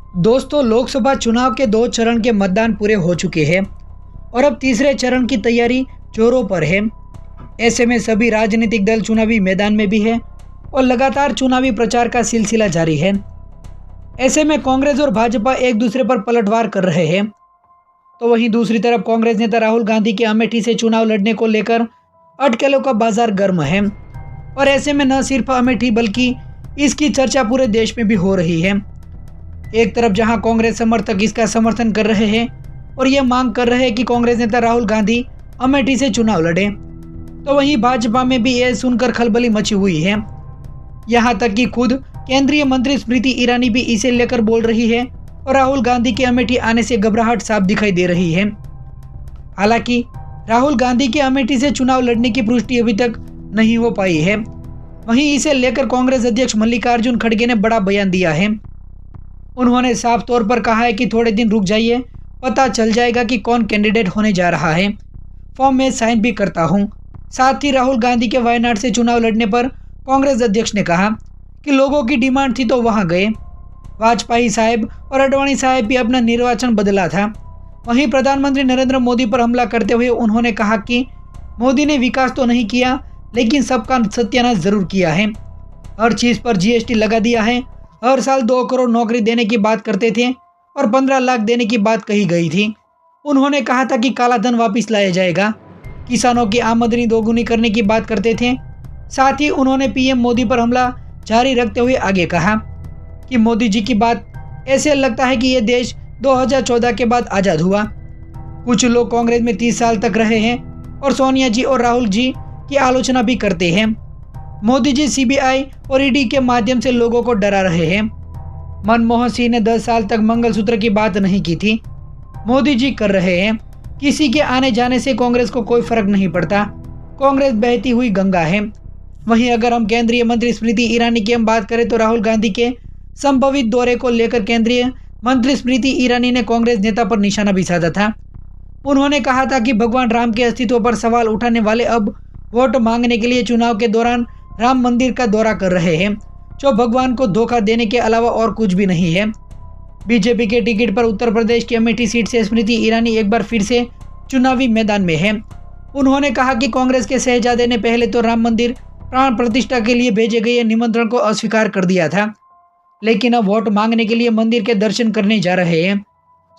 दोस्तों, लोकसभा चुनाव के 2 चरण के मतदान पूरे हो चुके हैं और अब तीसरे चरण की तैयारी जोरों पर है। ऐसे में सभी राजनीतिक दल चुनावी मैदान में भी है और लगातार चुनावी प्रचार का सिलसिला जारी है। ऐसे में कांग्रेस और भाजपा एक दूसरे पर पलटवार कर रहे हैं, तो वहीं दूसरी तरफ कांग्रेस नेता राहुल गांधी के अमेठी से चुनाव लड़ने को लेकर अटकलों का बाजार गर्म है। और ऐसे में न सिर्फ अमेठी बल्कि इसकी चर्चा पूरे देश में भी हो रही है। एक तरफ जहां कांग्रेस समर्थक इसका समर्थन कर रहे हैं और ये मांग कर रहे हैं कि कांग्रेस नेता राहुल गांधी अमेठी से चुनाव लड़े, तो वहीं भाजपा में भी यह सुनकर खलबली मची हुई है। यहां तक कि खुद केंद्रीय मंत्री स्मृति ईरानी भी इसे लेकर बोल रही है और राहुल गांधी के अमेठी आने से घबराहट साफ दिखाई दे रही है। हालांकि राहुल गांधी के अमेठी से चुनाव लड़ने की पुष्टि अभी तक नहीं हो पाई है। वहीं इसे लेकर कांग्रेस अध्यक्ष मल्लिकार्जुन खड़गे ने बड़ा बयान दिया है। उन्होंने साफ तौर पर कहा है कि थोड़े दिन रुक जाइए, पता चल जाएगा कि कौन कैंडिडेट होने जा रहा है। फॉर्म में साइन भी करता हूं। साथ ही राहुल गांधी के वायनाड से चुनाव लड़ने पर कांग्रेस अध्यक्ष ने कहा कि लोगों की डिमांड थी तो वहां गए। वाजपेयी साहब और अडवाणी साहब भी अपना निर्वाचन बदला था। वहीं प्रधानमंत्री नरेंद्र मोदी पर हमला करते हुए उन्होंने कहा कि मोदी ने विकास तो नहीं किया, लेकिन सबका सत्यानाश जरूर किया है। हर चीज पर जीएसटी लगा दिया है। हर साल 2 करोड़ नौकरी देने की बात करते थे और 15 लाख देने की बात कही गई थी। उन्होंने कहा था कि काला धन वापस लाया जाएगा। किसानों की आमदनी दोगुनी करने की बात करते थे। साथ ही उन्होंने पीएम मोदी पर हमला जारी रखते हुए आगे कहा कि मोदी जी की बात ऐसे लगता है कि ये देश 2014 के बाद आज़ाद हुआ। कुछ लोग कांग्रेस में 30 साल तक रहे हैं और सोनिया जी और राहुल जी की आलोचना भी करते हैं। मोदी जी सीबीआई और ईडी के माध्यम से लोगों को डरा रहे हैं। मनमोहन सिंह ने 10 साल तक मंगलसूत्र की बात नहीं की थी, मोदी जी कर रहे हैं। किसी के आने जाने से कांग्रेस को कोई फर्क नहीं पड़ता। कांग्रेस बहती हुई गंगा है। वहीं अगर हम केंद्रीय मंत्री स्मृति ईरानी की हम बात करें तो राहुल गांधी के संभावित दौरे को लेकर केंद्रीय मंत्री स्मृति ईरानी ने कांग्रेस नेता पर निशाना भी साधा था। उन्होंने कहा था कि भगवान राम के अस्तित्व पर सवाल उठाने वाले अब वोट मांगने के लिए चुनाव के दौरान राम मंदिर का दौरा कर रहे हैं, जो भगवान को धोखा देने के अलावा और कुछ भी नहीं है। बीजेपी के टिकट पर उत्तर प्रदेश की अमेठी सीट से स्मृति ईरानी एक बार फिर से चुनावी मैदान में है। उन्होंने कहा कि कांग्रेस के शहजादे ने पहले तो राम मंदिर प्राण प्रतिष्ठा के लिए भेजे गए निमंत्रण को अस्वीकार कर दिया था, लेकिन अब वोट मांगने के लिए मंदिर के दर्शन करने जा रहे हैं।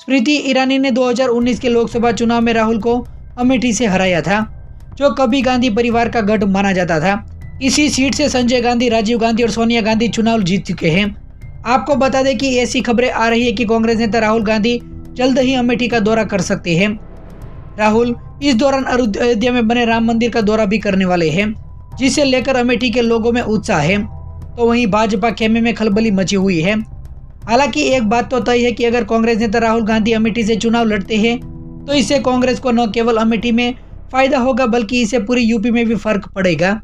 स्मृति ईरानी ने 2019 के लोकसभा चुनाव में राहुल को अमेठी से हराया था, जो कभी गांधी परिवार का गढ़ माना जाता था। इसी सीट से संजय गांधी, राजीव गांधी और सोनिया गांधी चुनाव जीत चुके हैं। आपको बता दें कि ऐसी खबरें आ रही है कि कांग्रेस नेता राहुल गांधी जल्द ही अमेठी का दौरा कर सकते हैं। राहुल इस दौरान अयोध्या में बने राम मंदिर का दौरा भी करने वाले हैं, जिसे लेकर अमेठी के लोगों में उत्साह है। तो वहीं भाजपा खेमे में खलबली मची हुई है। हालांकि एक बात तो तय है कि अगर कांग्रेस नेता राहुल गांधी अमेठी से चुनाव लड़ते हैं तो इससे कांग्रेस को न केवल अमेठी में फायदा होगा, बल्कि इससे पूरी यूपी में भी फर्क पड़ेगा।